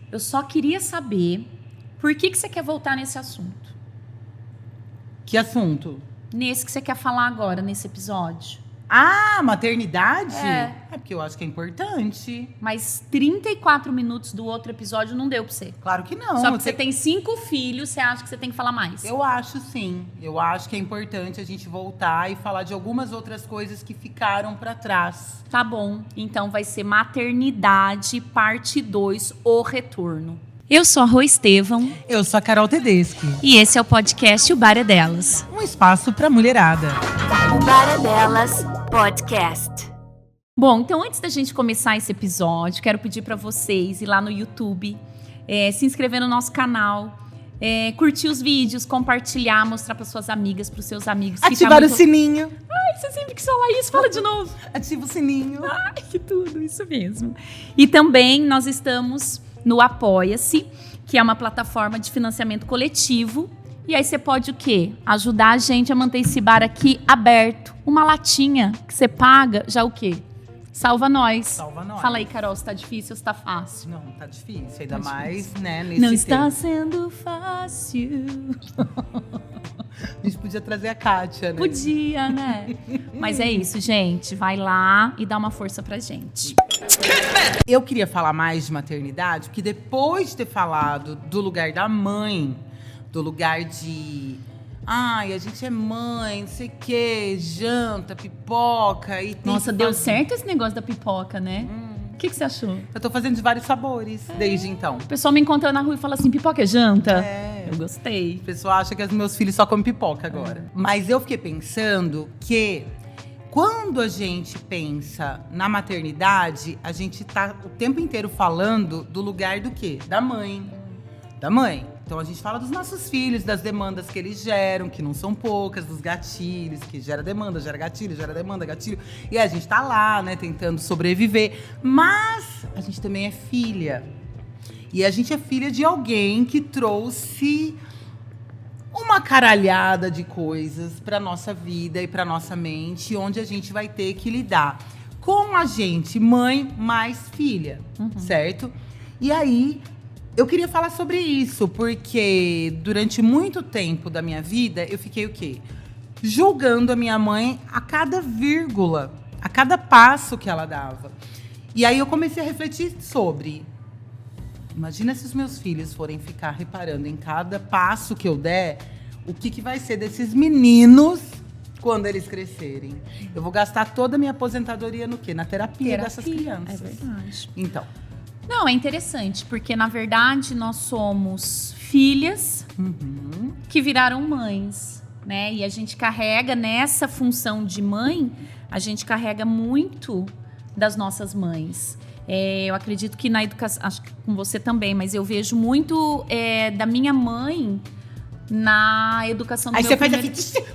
Eu só queria saber por que você quer voltar nesse assunto. Que assunto? Nesse que você quer falar agora, nesse episódio. Ah, maternidade? É. É porque eu acho que é importante. Mas 34 minutos do outro episódio não deu pra você. Claro que não. Só porque você tem 5 filhos, você acha que você tem que falar mais. Eu acho sim. Eu acho que é importante a gente voltar e falar de algumas outras coisas que ficaram pra trás. Tá bom. Então vai ser Maternidade, parte 2, O Retorno. Eu sou a Rô Estevão. Eu sou a Carol Tedeschi. E esse é o podcast O Bar é Delas. Um espaço pra mulherada. O Bar é Delas Podcast. Bom, então antes da gente começar esse episódio, quero pedir para vocês ir lá no YouTube, se inscrever no nosso canal, curtir os vídeos, compartilhar, mostrar para suas amigas, para os seus amigos. Ativar o sininho. Ai, você sempre quis falar isso, fala de novo. Ativa o sininho. Ai, que tudo, isso mesmo. E também nós estamos no Apoia-se, que é uma plataforma de financiamento coletivo. E aí você pode o quê? Ajudar a gente a manter esse bar aqui aberto. Uma latinha que você paga, já o quê? Salva nós. Salva nós. Fala aí, Carol, se tá difícil ou se tá fácil. Não, tá difícil. Ainda Tá mais, difícil. né, nesse Não tempo. está sendo fácil. A gente podia trazer a Kátia, né? Podia, né? Mas é isso, gente. Vai lá e dá uma força pra gente. Eu queria falar mais de maternidade, porque depois de ter falado do lugar da mãe, do lugar de... Ai, a gente é mãe, não sei o quê, janta, pipoca e tem Nossa, que deu fazer. certo esse negócio da pipoca, né? O que você achou? Eu tô fazendo de vários sabores desde então. O pessoal me encontra na rua e fala assim, pipoca é janta? É. Eu gostei. O pessoal acha que os meus filhos só comem pipoca agora. Mas eu fiquei pensando que quando a gente pensa na maternidade, a gente tá o tempo inteiro falando do lugar do quê? Da mãe. Da mãe. Então a gente fala dos nossos filhos, das demandas que eles geram, que não são poucas, dos gatilhos, que gera demanda, gera gatilho, gera demanda, gatilho. E a gente tá lá, né, tentando sobreviver. Mas a gente também é filha. E a gente é filha de alguém que trouxe uma caralhada de coisas pra nossa vida e pra nossa mente, onde a gente vai ter que lidar com a gente, mãe mais filha, certo? E aí, eu queria falar sobre isso, porque durante muito tempo da minha vida, eu fiquei o quê? Julgando a minha mãe a cada vírgula, a cada passo que ela dava. E aí eu comecei a refletir sobre... Imagina se os meus filhos forem ficar reparando em cada passo que eu der, o que vai ser desses meninos quando eles crescerem. Eu vou gastar toda a minha aposentadoria no quê? Na terapia dessas crianças. É verdade. Então, Não, é interessante, porque na verdade nós somos filhas que viraram mães, né? E a gente carrega nessa função de mãe, a gente carrega muito das nossas mães. Eu acredito que na educação, acho que com você também, mas eu vejo muito da minha mãe na educação do aí meu você faz primeiro... assim...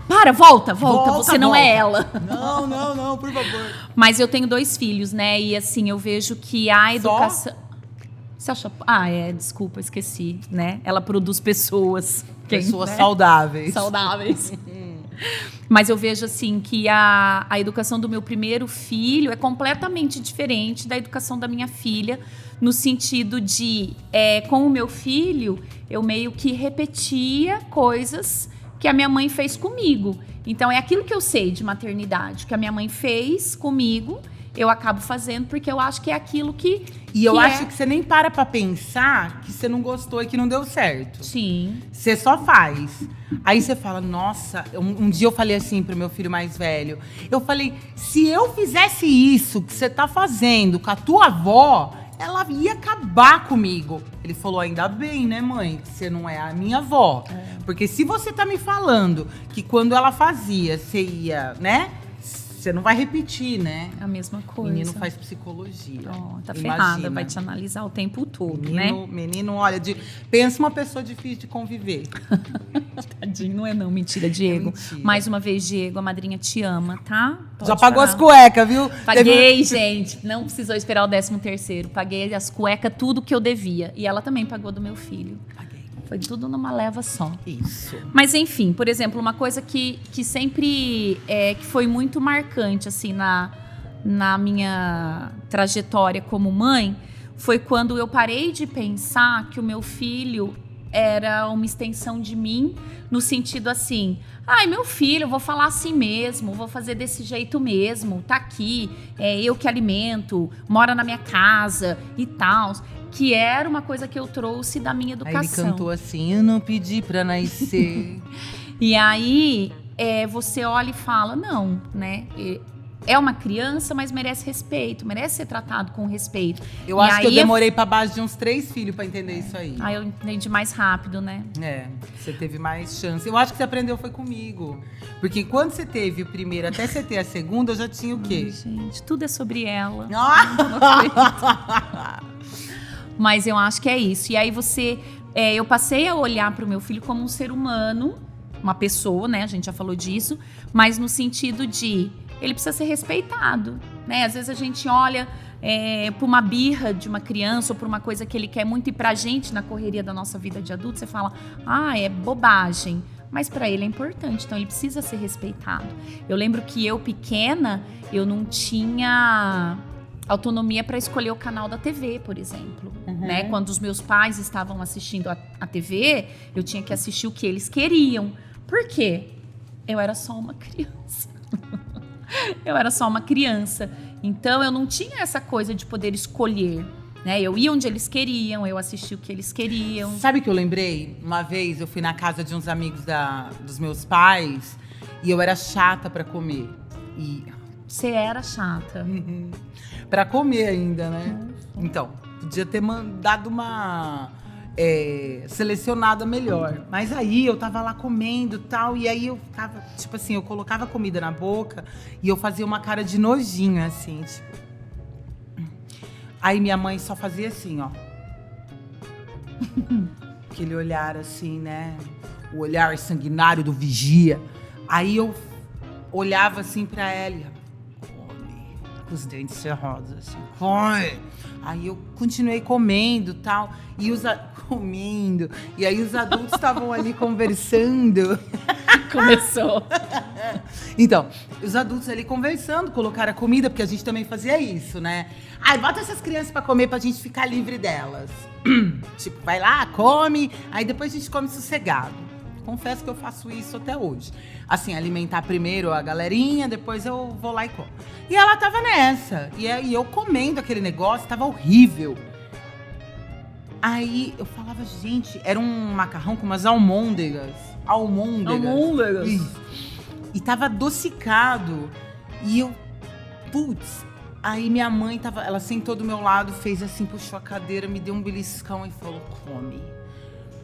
Para, volta, você não é ela. Não, por favor. Mas eu tenho 2 filhos, né? E assim, eu vejo que a educação... Você acha... desculpa, esqueci, né? Ela produz pessoas. Pessoas né? saudáveis. Saudáveis. Mas eu vejo assim que a educação do meu primeiro filho é completamente diferente da educação da minha filha, no sentido de, com o meu filho, eu meio que repetia coisas que a minha mãe fez comigo. Então é aquilo que eu sei de maternidade, que a minha mãe fez comigo, eu acabo fazendo porque eu acho que é aquilo que... E eu que acho que você nem para pra pensar que você não gostou e que não deu certo. Sim. Você só faz. Aí você fala, nossa, um dia eu falei assim pro meu filho mais velho. Eu falei, se eu fizesse isso que você tá fazendo com a tua avó, ela ia acabar comigo. Ele falou, ainda bem, né, mãe, que você não é a minha avó. Porque se você tá me falando que quando ela fazia, você ia, né? Você não vai repetir, né? A mesma coisa. Menino faz psicologia. Tá Imagina. ferrada, vai te analisar o tempo todo, né? Menino, olha, pensa uma pessoa difícil de conviver. Tadinho, não é não, mentira, Diego. mentira. Mais uma vez, Diego, a madrinha te ama, tá? Pode Já pagou parar. as cuecas, viu? Paguei, gente. Não precisou esperar o 13º. Paguei as cuecas, tudo que eu devia. E ela também pagou do meu filho. Paguei. Foi tudo numa leva só. Isso. Mas enfim, por exemplo, uma coisa que sempre que foi muito marcante assim na minha trajetória como mãe foi quando eu parei de pensar que o meu filho era uma extensão de mim, no sentido assim, ai, meu filho, eu vou falar assim mesmo, vou fazer desse jeito mesmo, tá aqui, é eu que alimento, mora na minha casa e tal, que era uma coisa que eu trouxe da minha educação. Aí ele cantou assim, eu não pedi pra nascer. E aí, você olha e fala, não, né? É uma criança, mas merece respeito, merece ser tratado com respeito. Eu acho que eu demorei pra base de uns 3 filhos pra entender isso aí. Aí eu entendi mais rápido, né? Você teve mais chance. Eu acho que você aprendeu foi comigo. Porque quando você teve o primeiro, até você ter a segunda, eu já tinha o quê? Ai, gente, tudo é sobre ela. Ah! Mas eu acho que é isso. E aí eu passei a olhar pro meu filho como um ser humano, uma pessoa, né? A gente já falou disso. Mas no sentido de... ele precisa ser respeitado, né? Às vezes a gente olha para uma birra de uma criança ou para uma coisa que ele quer muito e pra gente na correria da nossa vida de adulto, você fala, é bobagem. Mas para ele é importante, então ele precisa ser respeitado. Eu lembro que eu, pequena, eu não tinha autonomia para escolher o canal da TV, por exemplo. Né? Quando os meus pais estavam assistindo a TV, eu tinha que assistir o que eles queriam. Por quê? Eu era só uma criança. Eu era só uma criança, então eu não tinha essa coisa de poder escolher, né? Eu ia onde eles queriam, eu assistia o que eles queriam. Sabe o que eu lembrei? Uma vez eu fui na casa de uns amigos dos meus pais e eu era chata pra comer. Você era chata. Pra comer ainda, né? Então, podia ter dado uma selecionada melhor. Mas aí eu tava lá comendo e tal, e aí eu tava, tipo assim, eu colocava comida na boca e eu fazia uma cara de nojinho, assim, tipo. Aí minha mãe só fazia assim, ó. Aquele olhar assim, né? O olhar sanguinário do vigia. Aí eu olhava assim pra ela e come, com os dentes cerrados, assim, come. Aí eu continuei comendo e tal, comendo, e aí os adultos estavam ali conversando. Começou. Então, os adultos ali conversando, colocaram a comida, porque a gente também fazia isso, né? Ai, bota essas crianças pra comer pra gente ficar livre delas. Tipo, vai lá, come, aí depois a gente come sossegado. Confesso que eu faço isso até hoje. Assim, alimentar primeiro a galerinha, depois eu vou lá e como. E ela tava nessa. E eu comendo aquele negócio, tava horrível. Aí eu falava, gente, era um macarrão com umas almôndegas. Almôndegas. Isso. E tava adocicado. E eu, putz. Aí minha mãe ela sentou do meu lado, fez assim, puxou a cadeira, me deu um beliscão e falou, come.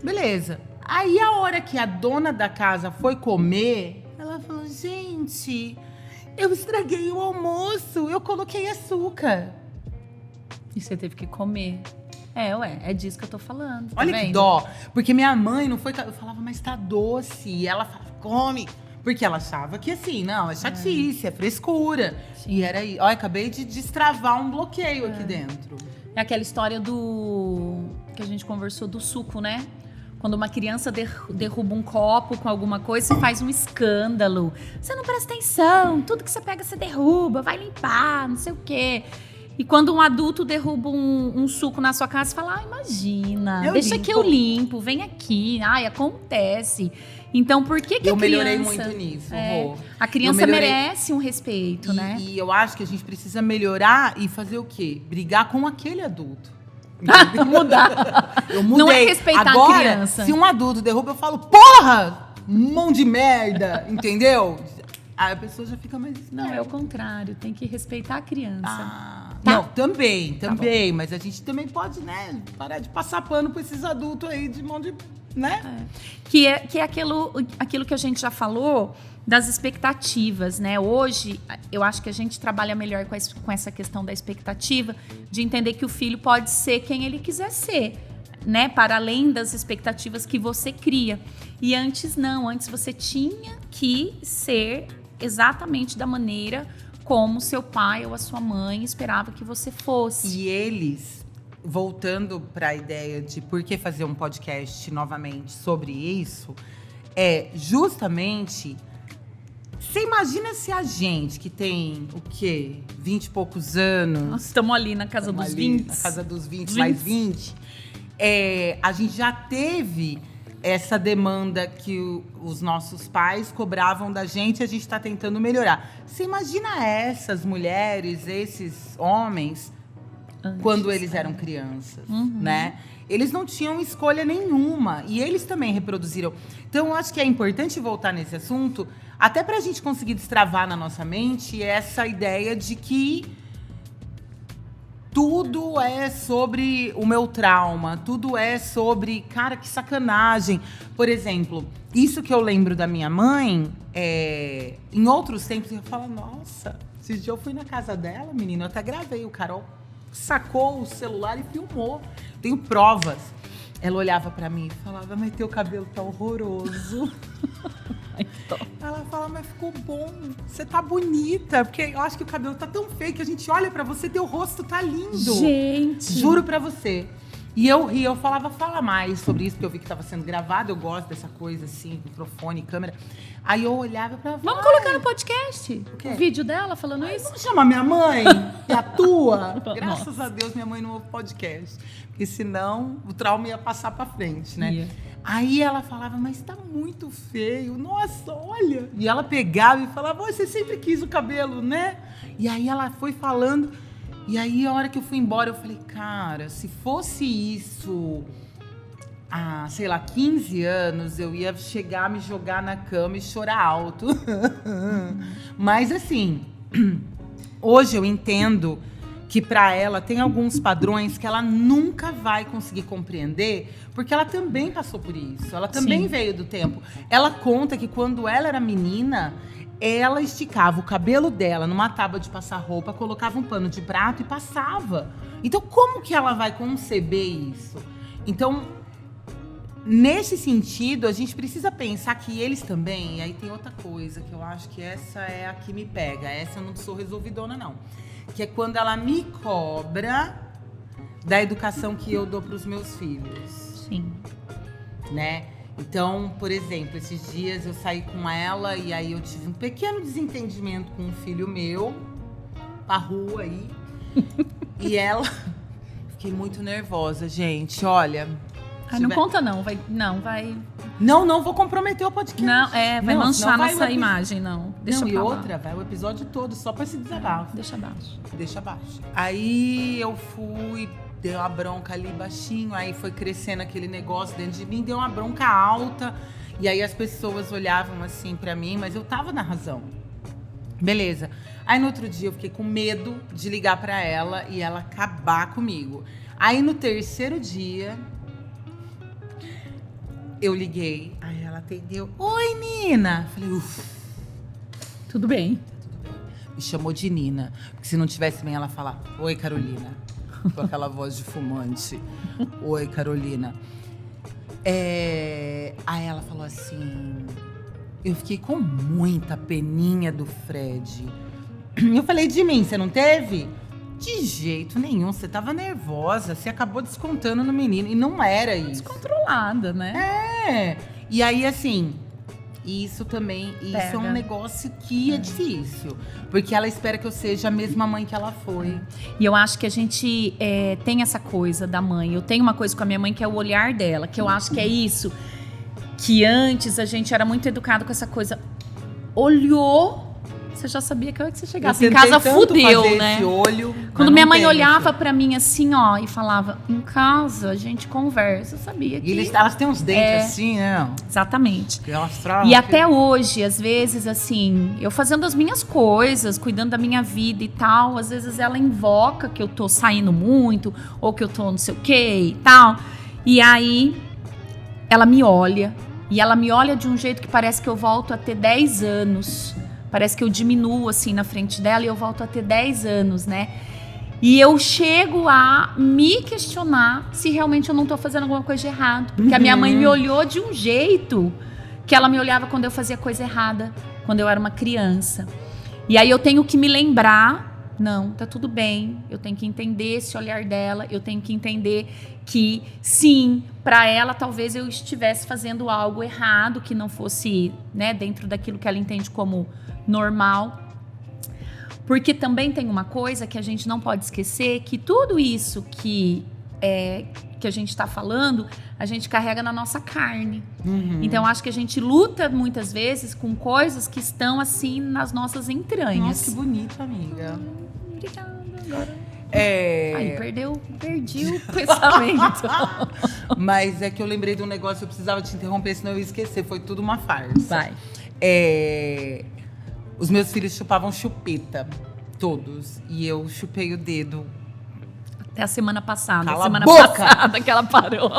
Beleza. Aí a hora que a dona da casa foi comer, ela falou, gente, eu estraguei o almoço, eu coloquei açúcar. E você teve que comer. É disso que eu tô falando. Tá Olha vendo? que dó. Porque minha mãe não foi... Eu falava, mas tá doce. E ela falava, come. Porque ela achava que assim, não, é chatice, é frescura. Sim. E era aí. Olha, acabei de destravar um bloqueio aqui dentro. É aquela história que a gente conversou do suco, né? Quando uma criança derruba um copo com alguma coisa, você faz um escândalo. Você não presta atenção, tudo que você pega você derruba, vai limpar, não sei o quê. E quando um adulto derruba um suco na sua casa, você fala, imagina, deixa que eu limpo, vem aqui, acontece. Então, por que eu a criança... Eu melhorei muito nisso, a criança merece um respeito, né? E eu acho que a gente precisa melhorar e fazer o quê? Brigar com aquele adulto. Mudar. Eu mudei. Não é respeitar agora, a criança. Se um adulto derruba, eu falo, porra! Mão de merda, entendeu? Aí a pessoa já fica mais... Não, é o contrário, tem que respeitar a criança. Tá. Não, também, Tá mas a gente também pode, né, parar de passar pano pra esses adultos aí de mão de... né? Que é aquilo que a gente já falou das expectativas, né? Hoje, eu acho que a gente trabalha melhor com essa questão da expectativa, de entender que o filho pode ser quem ele quiser ser, né? Para além das expectativas que você cria. E antes não, antes você tinha que ser exatamente da maneira como seu pai ou a sua mãe esperava que você fosse. E eles, voltando para a ideia de por que fazer um podcast novamente sobre isso, é justamente Você imagina se a gente, que tem o quê? 20 e poucos anos. Estamos ali na casa dos 20. Na casa dos 20, mais 20. A gente já teve essa demanda que os nossos pais cobravam da gente e a gente está tentando melhorar. Você imagina essas mulheres, esses homens, quando eles eram crianças, né? Eles não tinham escolha nenhuma e eles também reproduziram. Então, eu acho que é importante voltar nesse assunto, até para a gente conseguir destravar na nossa mente essa ideia de que tudo é sobre o meu trauma, tudo é sobre, cara, que sacanagem. Por exemplo, isso que eu lembro da minha mãe, em outros tempos eu falo, nossa, esse dia eu fui na casa dela, menina, eu até gravei, o Carol sacou o celular e filmou. Tenho provas. Ela olhava pra mim e falava, mas teu cabelo tá horroroso. Ela fala, mas ficou bom, você tá bonita. Porque eu acho que o cabelo tá tão feio que a gente olha pra você, teu rosto tá lindo. Gente! Juro pra você. E eu ria, eu falava, fala mais sobre isso, porque eu vi que tava sendo gravado, eu gosto dessa coisa assim, microfone, câmera. Aí eu olhava pra... Vamos colocar no podcast quê? o vídeo dela falando isso? Vamos chamar minha mãe e a tua? Graças a Deus minha mãe não ouve podcast. Porque senão o trauma ia passar pra frente, né? Yeah. Aí ela falava, mas tá muito feio. Nossa, olha. E ela pegava e falava, você sempre quis o cabelo, né? E aí ela foi falando. E aí a hora que eu fui embora, eu falei, cara, se fosse isso há, sei lá, 15 anos, eu ia chegar, me jogar na cama e chorar alto. Mas assim, hoje eu entendo que para ela tem alguns padrões que ela nunca vai conseguir compreender, porque ela também passou por isso, ela também veio do tempo. Ela conta que quando ela era menina, ela esticava o cabelo dela numa tábua de passar roupa, colocava um pano de prato e passava. Então, como que ela vai conceber isso? Então, nesse sentido, a gente precisa pensar que eles também... E aí tem outra coisa, que eu acho que essa é a que me pega. Essa eu não sou resolvidona, não. Que é quando ela me cobra da educação que eu dou para os meus filhos. Sim. Né? Então, por exemplo, esses dias eu saí com ela e aí eu tive um pequeno desentendimento com um filho meu, pra rua aí. E ela... Fiquei muito nervosa, gente. Olha... Não conta não, vai... Não vou comprometer o podcast. Não, vai manchar nossa vai imagem, não. Deixa e pra lá. outra, vai o episódio todo só pra se desabafo. Deixa abaixo. Deixa abaixo. Aí eu fui, dei uma bronca ali baixinho, aí foi crescendo aquele negócio dentro de mim, deu uma bronca alta. E aí as pessoas olhavam assim pra mim, mas eu tava na razão. Beleza. Aí no outro dia eu fiquei com medo de ligar pra ela e ela acabar comigo. Aí no terceiro dia... eu liguei, aí ela atendeu. Oi, Nina! Falei, uff. Tudo bem. Me chamou de Nina. Porque se não tivesse bem, ela falar, oi, Carolina. Com aquela voz de fumante. Oi, Carolina. Aí ela falou assim, eu fiquei com muita peninha do Fred. Eu falei, de mim, você não teve? De jeito nenhum, você tava nervosa, você acabou descontando no menino, e não era isso. Descontrolada, né? E aí, assim, isso também, isso é um Pega. negócio que é difícil, porque ela espera que eu seja a mesma mãe que ela foi. E eu acho que a gente tem essa coisa da mãe. Eu tenho uma coisa com a minha mãe que é o olhar dela, que eu acho que é isso. Que antes a gente era muito educado com essa coisa. Olhou... Você já sabia que a hora que você chegasse em casa, fudeu, né? Esse olho, quando minha mãe olhava pra mim assim, ó, e falava, em casa a gente conversa, eu sabia que... E elas têm uns dentes assim, né? Exatamente. Elas E até hoje, às vezes, assim, eu fazendo as minhas coisas, cuidando da minha vida e tal, às vezes ela invoca que eu tô saindo muito, ou que eu tô não sei o quê e tal. E aí, ela me olha, e ela me olha de um jeito que parece que eu volto a ter 10 anos. Parece que eu diminuo, assim, na frente dela e eu volto a ter 10 anos, né? E eu chego a me questionar se realmente eu não tô fazendo alguma coisa de errado. Porque a minha mãe me olhou de um jeito que ela me olhava quando eu fazia coisa errada, quando eu era uma criança. E aí eu tenho que me lembrar Não, tá tudo bem. Eu tenho que entender esse olhar dela. Eu tenho que entender que, sim, para ela, talvez eu estivesse fazendo algo errado, que não fosse, né, dentro daquilo que ela entende como normal. Porque também tem uma coisa que a gente não pode esquecer, que tudo isso que a gente está falando, a gente carrega na nossa carne. Então, acho que a gente luta muitas vezes com coisas que estão assim nas nossas entranhas. Nossa, que bonito, amiga. Obrigada. Agora. Aí, perdi o pensamento. Mas é que eu lembrei de um negócio, eu precisava te interromper, senão eu ia esquecer. Foi tudo uma farsa. Vai. Os meus filhos chupavam chupeta, todos. E eu chupei o dedo. Até a semana passada. Cala semana a boca! Passada que ela parou.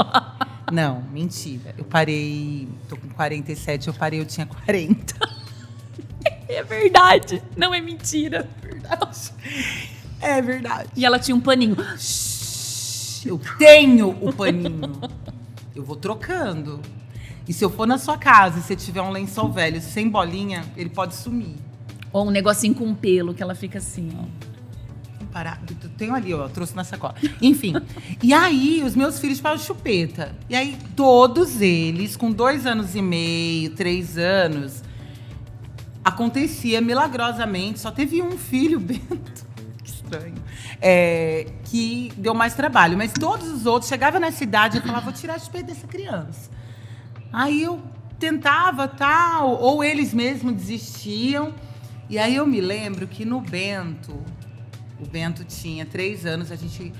Não, mentira. Eu parei, tô com 47, eu parei, eu tinha 40. É verdade, não é mentira. É verdade. E ela tinha um paninho. Eu tenho o paninho. Eu vou trocando. E se eu for na sua casa e você tiver um lençol velho sem bolinha, ele pode sumir. Ou um negocinho com pelo, que ela fica assim, ó. Parar. Tenho ali, ó, trouxe na sacola. Enfim. E aí, os meus filhos chupavam chupeta. E aí, todos eles, com 2 anos e meio, 3 anos, acontecia milagrosamente. Só teve um filho, Bento, que estranho, que deu mais trabalho. Mas todos os outros chegavam nessa idade e falavam, vou tirar a chupeta dessa criança. Aí eu tentava, tal, ou eles mesmos desistiam. E aí eu me lembro que no Bento, o Bento tinha 3 anos, a gente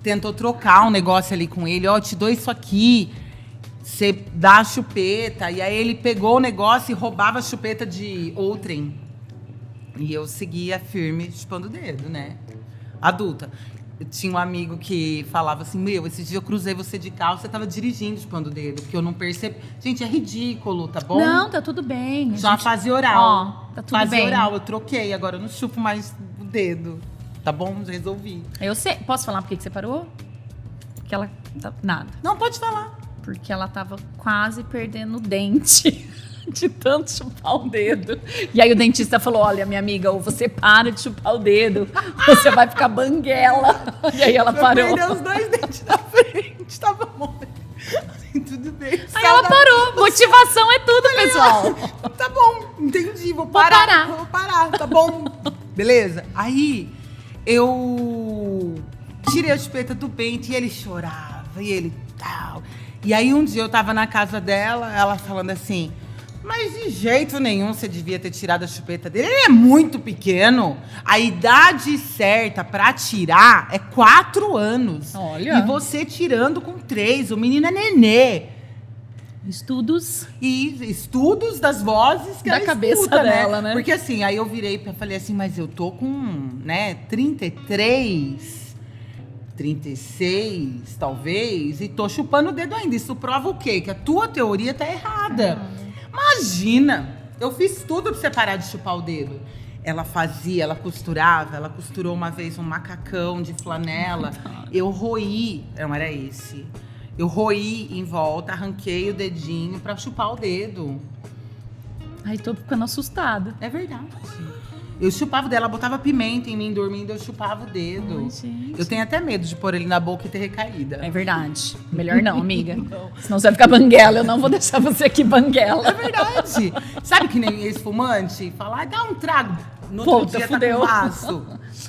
tentou trocar um negócio ali com ele. Ó, te dou isso aqui, você dá a chupeta. E aí ele pegou o negócio e roubava a chupeta de outrem. E eu seguia firme, chupando o dedo, né? Adulta. Eu tinha um amigo que falava assim, esse dia eu cruzei você de carro, você tava dirigindo chupando o dedo, porque eu não percebi. Gente, é ridículo, tá bom? Não, tá tudo bem. Já fase oral. Ó, tá tudo fase bem. oral, eu troquei, agora eu não chupo mais o dedo. Tá bom? Já resolvi. Eu sei. Posso falar por que você parou? Porque ela... Nada. Não, pode falar. Porque ela tava quase perdendo o dente de tanto chupar o dedo. E aí o dentista falou, olha, minha amiga, ou você para de chupar o dedo, você vai ficar banguela. E aí ela parou. Perdeu os 2 dentes da frente, tava bom. Tudo bem. Aí ela parou. Motivação é tudo, pessoal. Tá bom, entendi. Vou parar. Vou parar, tá bom. Beleza? Aí eu tirei a chupeta do Bento e ele chorava. E ele tal. E aí um dia eu tava na casa dela, ela falando assim, mas de jeito nenhum você devia ter tirado a chupeta dele. Ele é muito pequeno. A idade certa pra tirar é 4 anos. Olha. E você tirando com 3. O menino é nenê. Estudos. E estudos das vozes que da ela cabeça escuta, dela, né? Porque assim, aí eu virei e falei assim, mas eu tô com, 33, 36, talvez, e tô chupando o dedo ainda. Isso prova o quê? Que a tua teoria tá errada. Imagina, eu fiz tudo pra você parar de chupar o dedo. Ela fazia, ela costurava, ela costurou uma vez um macacão de flanela. Eu roí, não era esse. Eu roí em volta, arranquei o dedinho pra chupar o dedo. Ai, tô ficando assustada. É verdade. Eu chupava dela, botava pimenta em mim dormindo, eu chupava o dedo. Ai, gente. Eu tenho até medo de pôr ele na boca e ter recaída. É verdade. Melhor não, amiga. Senão você vai ficar banguela. Eu não vou deixar você aqui banguela. É verdade. Sabe que nem ex-fumante? Fala, dá um trago. No outro Puta, dia fudeu. tá com vaso.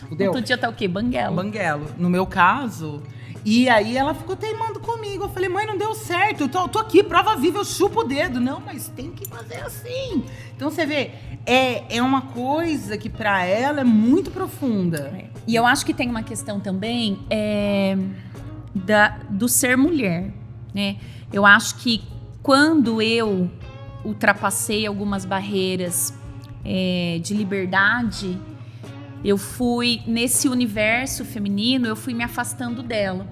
Fudeu? Outro dia tá o quê? Banguela. Banguelo. No meu caso... E aí ela ficou teimando comigo. Eu falei, mãe, não deu certo. Eu tô aqui, prova viva, eu chupo o dedo. Não, mas tem que fazer assim. Então você vê, é uma coisa que pra ela é muito profunda. E eu acho que tem uma questão também do ser mulher, né? Eu acho que quando eu ultrapassei algumas barreiras de liberdade, eu fui, nesse universo feminino, eu fui me afastando dela.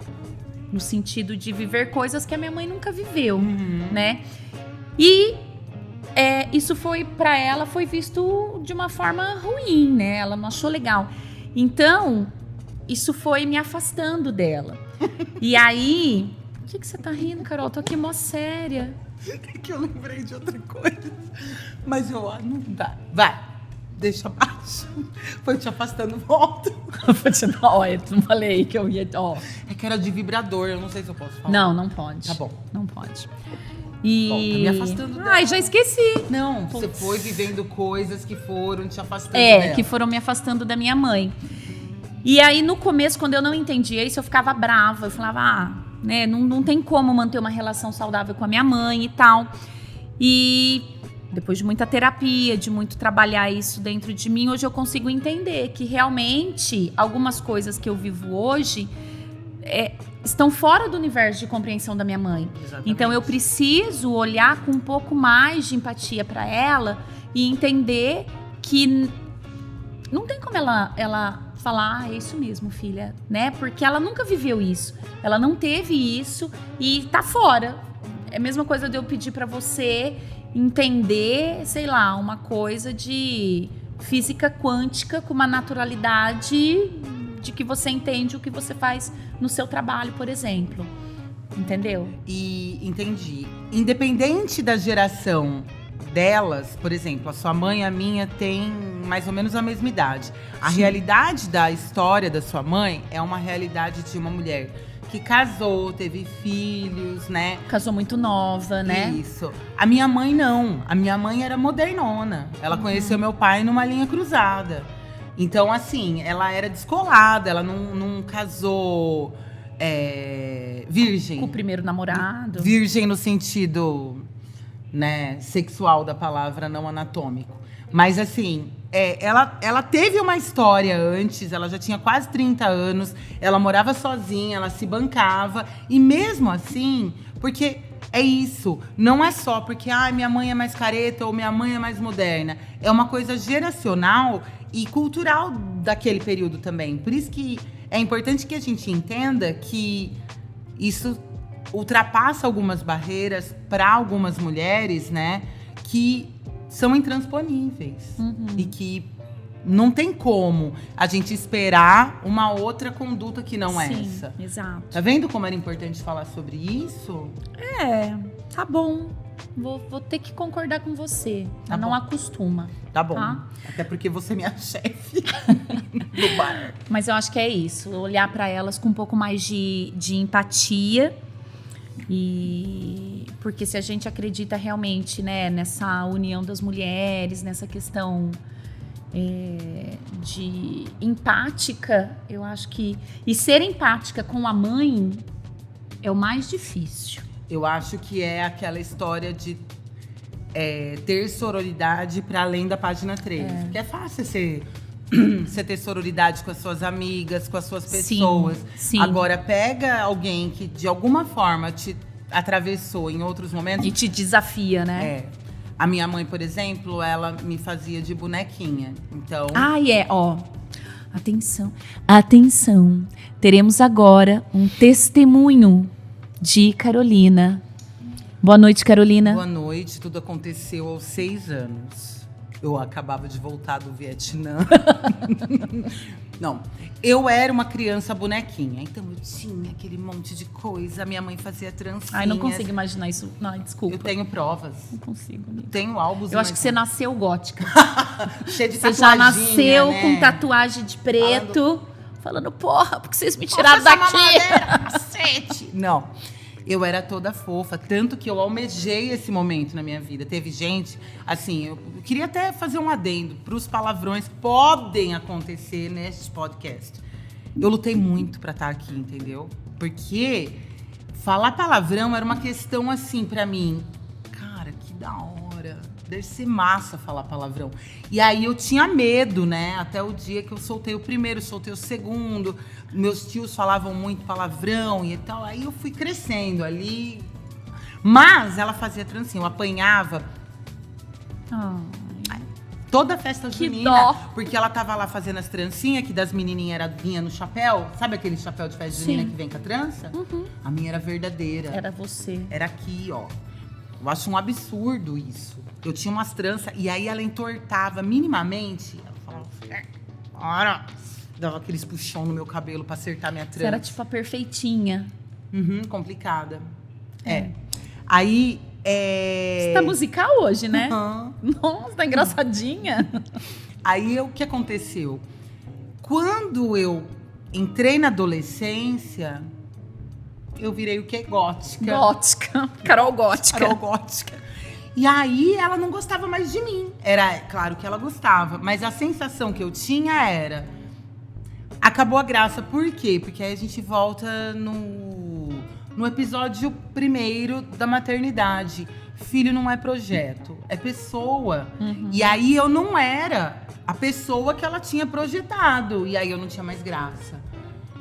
No sentido de viver coisas que a minha mãe nunca viveu, né? E isso foi, pra ela, foi visto de uma forma ruim, né? Ela não achou legal. Então, isso foi me afastando dela. E aí... Por que você tá rindo, Carol? Eu tô aqui mó séria. É que eu lembrei de outra coisa. Mas eu... Não dá. Vai. deixa abaixo. Foi te afastando, volta. Vou te dar, ó, eu não falei que eu ia, ó. É que era de vibrador, eu não sei se eu posso falar. Não pode. Tá bom. Não pode. E... Bom, tá me afastando dela. Ai, já esqueci. Não, você foi vivendo coisas que foram te afastando É, que foram me afastando da minha mãe. E aí, no começo, quando eu não entendia isso, eu ficava brava. Eu falava, né, não tem como manter uma relação saudável com a minha mãe e tal. E depois de muita terapia, de muito trabalhar isso dentro de mim, hoje eu consigo entender que realmente algumas coisas que eu vivo hoje estão fora do universo de compreensão da minha mãe. Exatamente. Então eu preciso olhar com um pouco mais de empatia para ela e entender que não tem como ela falar, é isso mesmo, filha, né? Porque ela nunca viveu isso, ela não teve isso e tá fora. É a mesma coisa de eu pedir para você entender, sei lá, uma coisa de física quântica com uma naturalidade de que você entende o que você faz no seu trabalho, por exemplo. Entendeu? E entendi. Independente da geração delas, por exemplo, a sua mãe e a minha têm mais ou menos a mesma idade. A realidade da história da sua mãe é uma realidade de uma mulher que casou, teve filhos, né? Casou muito nova, né? Isso. A minha mãe não. A minha mãe era modernona. Ela conheceu meu pai numa linha cruzada. Então, assim, ela era descolada. Ela não casou virgem. Com o primeiro namorado. Virgem no sentido, né, sexual da palavra, não anatômico. Mas, assim, ela teve uma história antes, ela já tinha quase 30 anos, ela morava sozinha, ela se bancava. E mesmo assim, porque é isso, não é só porque minha mãe é mais careta ou minha mãe é mais moderna. É uma coisa geracional e cultural daquele período também. Por isso que é importante que a gente entenda que isso ultrapassa algumas barreiras para algumas mulheres, né, que são intransponíveis. E que não tem como a gente esperar uma outra conduta que não é essa. Exato. Tá vendo como era importante falar sobre isso? Tá bom. Vou ter que concordar com você. Tá não bom. acostuma. Tá bom. Tá? Até porque você é minha chefe do bar. Mas eu acho que é isso. Olhar para elas com um pouco mais de empatia. E porque se a gente acredita realmente, né, nessa união das mulheres, nessa questão de empática, eu acho que... E ser empática com a mãe é o mais difícil. Eu acho que é aquela história de ter sororidade para além da página 3. Porque é fácil você ter sororidade com as suas amigas, com as suas pessoas. Sim. Agora, pega alguém que de alguma forma te atravessou em outros momentos. E te desafia, né? A minha mãe, por exemplo, ela me fazia de bonequinha. Então. Ó. Atenção. Teremos agora um testemunho de Carolina. Boa noite, Carolina. Boa noite. Tudo aconteceu aos 6 anos. Eu acabava de voltar do Vietnã. Não, eu era uma criança bonequinha. Então eu tinha aquele monte de coisa. Minha mãe fazia trancinhas. Ai, não consigo imaginar isso. Não, desculpa. Eu tenho provas. Não consigo, amiga. Tenho álbuns. Eu acho que você nasceu gótica. Cheio de Você tatuaginha, já nasceu né? com tatuagem de preto. Falando, porra, porque vocês me tiraram daqui? Cacete! Não. Eu era toda fofa, tanto que eu almejei esse momento na minha vida. Teve gente, assim, eu queria até fazer um adendo para os palavrões que podem acontecer neste podcast. Eu lutei muito para estar aqui, entendeu? Porque falar palavrão era uma questão, assim, para mim. Cara, que da hora. Deve ser massa falar palavrão. E aí eu tinha medo, né? Até o dia que eu soltei o primeiro, soltei o segundo. Meus tios falavam muito palavrão e tal. Aí eu fui crescendo ali. Mas ela fazia trancinha. Eu apanhava toda festa junina. dó. Porque ela tava lá fazendo as trancinhas, que das menininhas vinha no chapéu. Sabe aquele chapéu de festa junina que vem com a trança? A minha era verdadeira. Era você. Era aqui, ó. Eu acho um absurdo isso. Eu tinha umas tranças e aí ela entortava minimamente. Ela falava, ora, dava aqueles puxão no meu cabelo pra acertar minha trança. Você era tipo a perfeitinha. Complicada. Aí, Você tá musical hoje, né? Nossa, tá engraçadinha. Aí, o que aconteceu? Quando eu entrei na adolescência, eu virei o quê? Gótica. Gótica. Carol Gótica. Carol Gótica. E aí, ela não gostava mais de mim. Era, claro que ela gostava, mas a sensação que eu tinha era... Acabou a graça. Por quê? Porque aí a gente volta no episódio primeiro da maternidade. Filho não é projeto, é pessoa. E aí, eu não era a pessoa que ela tinha projetado. E aí, eu não tinha mais graça.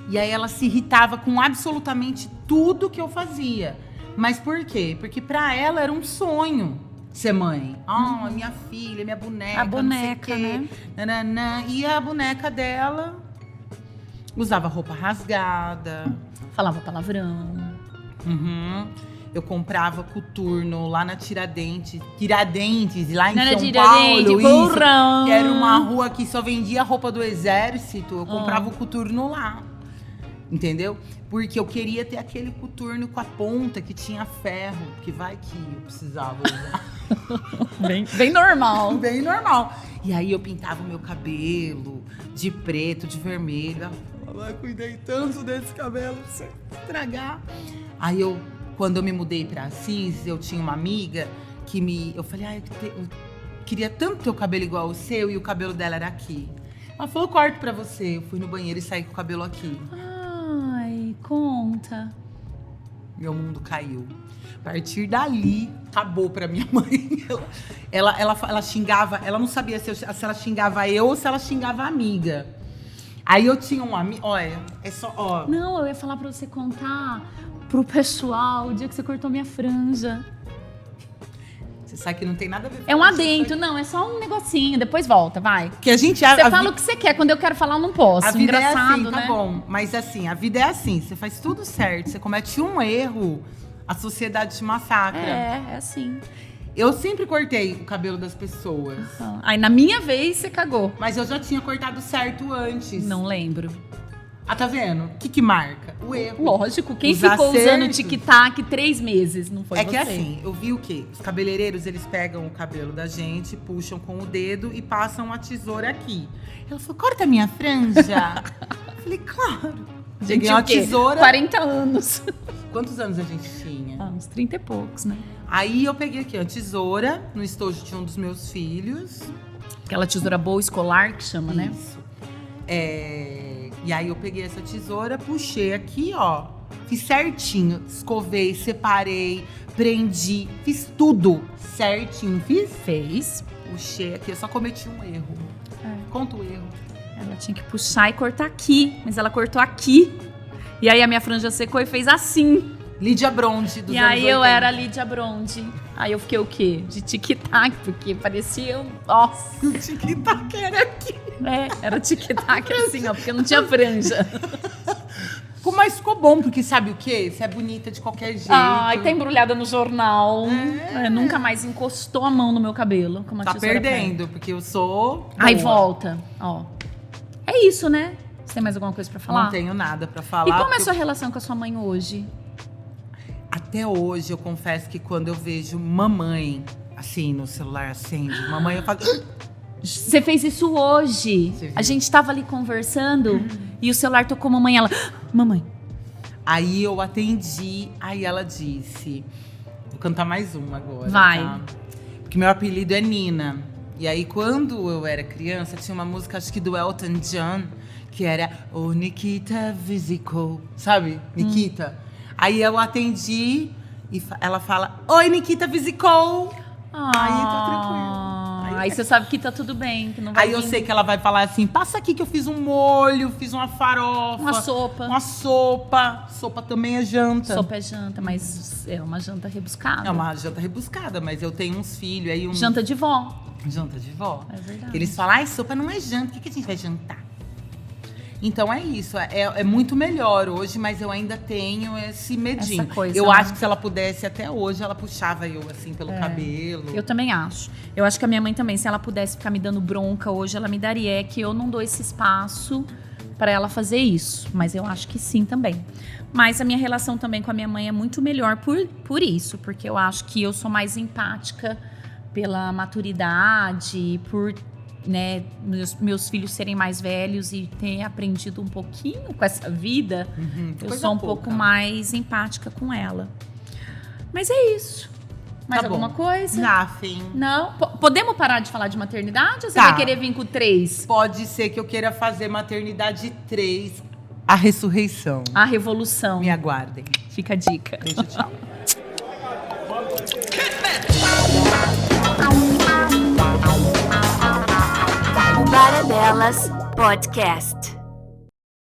E aí, ela se irritava com absolutamente tudo que eu fazia. Mas por quê? Porque pra ela era um sonho ser mãe. Ah, minha filha, minha boneca, A boneca, não sei o quê. Nananã. E a boneca dela usava roupa rasgada. Falava palavrão. Eu comprava coturno lá na Tiradentes, lá em Não era São Tiradentes, Paulo. Porrão. Que era uma rua que só vendia roupa do exército. Eu comprava o coturno lá. Entendeu? Porque eu queria ter aquele coturno com a ponta que tinha ferro, que vai que eu precisava usar. Bem normal. Bem normal. E aí eu pintava o meu cabelo de preto, de vermelho. Ela falava, cuidei tanto desse cabelo pra você estragar. Aí quando eu me mudei pra Assis, eu tinha uma amiga que eu falei, eu queria tanto ter o cabelo igual ao seu, e o cabelo dela era aqui. Ela falou, corto pra você. Eu fui no banheiro e saí com o cabelo aqui. Ai, conta. Meu mundo caiu. A partir dali, acabou pra minha mãe. Ela xingava, ela não sabia se ela xingava eu ou se ela xingava a amiga. Aí eu tinha um amigo, olha, é só, ó. Não, eu ia falar pra você contar pro pessoal o dia que você cortou minha franja. Você sabe que não tem nada a ver com É um isso, adentro, não, é só um negocinho, depois volta, vai. Que a gente... Você fala o que você quer, quando eu quero falar eu não posso. A vida Engraçado, é assim, né? tá bom. Mas assim, a vida é assim, você faz tudo certo, você comete um erro, a sociedade te massacra. É assim. Eu sempre cortei o cabelo das pessoas. Aí na minha vez você cagou. Mas eu já tinha cortado certo antes. Não lembro. Ah, tá vendo? O que marca? O erro. Lógico, quem Os ficou usando acertos. tic-tac 3 meses, não foi É você. que assim, eu vi o quê? Os cabeleireiros, eles pegam o cabelo da gente, puxam com o dedo e passam a tesoura aqui. Ela falou, corta a minha franja. Eu falei, claro. Gente, Peguei uma o quê? tesoura. 40 anos. Quantos anos a gente tinha? Uns 30 e poucos, né? Aí eu peguei aqui, ó, tesoura, no estojo de um dos meus filhos. Aquela tesoura boa escolar que chama, né? Isso. E aí eu peguei essa tesoura, puxei aqui, ó. Fiz certinho. Escovei, separei, prendi. Fiz tudo certinho. Fez. Puxei aqui, eu só cometi um erro. Conta o erro. Ela tinha que puxar e cortar aqui, mas ela cortou aqui. E aí a minha franja secou e fez assim. Lídia Bronde, dos E anos aí eu 80. era a Lídia Bronde. Aí eu fiquei o quê? De tic-tac, porque parecia... Nossa! O tic-tac era aqui. Era tic-tac assim, ó, porque não tinha franja. Mas ficou bom, porque sabe o quê? Você é bonita de qualquer jeito. Ai, tá embrulhada no jornal. Nunca mais encostou a mão no meu cabelo. Como a Tá tesoura perdendo, pega. porque eu sou Aí boa. volta, ó. É isso, né? Você tem mais alguma coisa pra falar? Não tenho nada pra E falar. como é a porque sua relação com a sua mãe hoje? Até hoje, eu confesso que quando eu vejo mamãe, assim, no celular acende, mamãe, eu falo... Você fez isso hoje. Você viu? A gente tava ali conversando e o celular tocou mamãe. Ela, mamãe. Aí eu atendi, aí ela disse... Vou cantar mais uma agora, Vai. tá? Porque meu apelido é Nina. E aí, quando eu era criança, tinha uma música, acho que do Elton John, que era O Nikita Visico, sabe? Nikita. Aí eu atendi e ela fala, Oi, Nikita Visico. Aí tá tranquilo. Aí você sabe que tá tudo bem, que não vai Aí eu vir sei que ela vai falar assim, passa aqui que eu fiz um molho, fiz uma farofa. uma sopa. Uma sopa. Sopa também é janta. Sopa é janta, mas é uma janta rebuscada. É uma janta rebuscada, mas eu tenho uns filhos aí. Janta de vó. Janta de vó. É verdade. Eles falam, ai, sopa não é janta, o que a gente vai jantar? Então é isso, é muito melhor hoje, mas eu ainda tenho esse medinho. Essa coisa, eu né? acho que se ela pudesse até hoje, ela puxava eu assim pelo cabelo. Eu também acho. Eu acho que a minha mãe também, se ela pudesse ficar me dando bronca hoje, ela me daria. É que eu não dou esse espaço para ela fazer isso. Mas eu acho que sim também. Mas a minha relação também com a minha mãe é muito melhor por isso. Porque eu acho que eu sou mais empática pela maturidade, por né, meus filhos serem mais velhos e ter aprendido um pouquinho com essa vida, eu sou um pouco mais empática com ela. Mas é isso. Mais alguma coisa? Nothing. Não? Podemos parar de falar de maternidade ou você Tá. vai querer vir com 3? Pode ser que eu queira fazer maternidade 3, a ressurreição. A revolução. Me aguardem. Fica a dica. Beijo, tchau. Para Delas Podcast.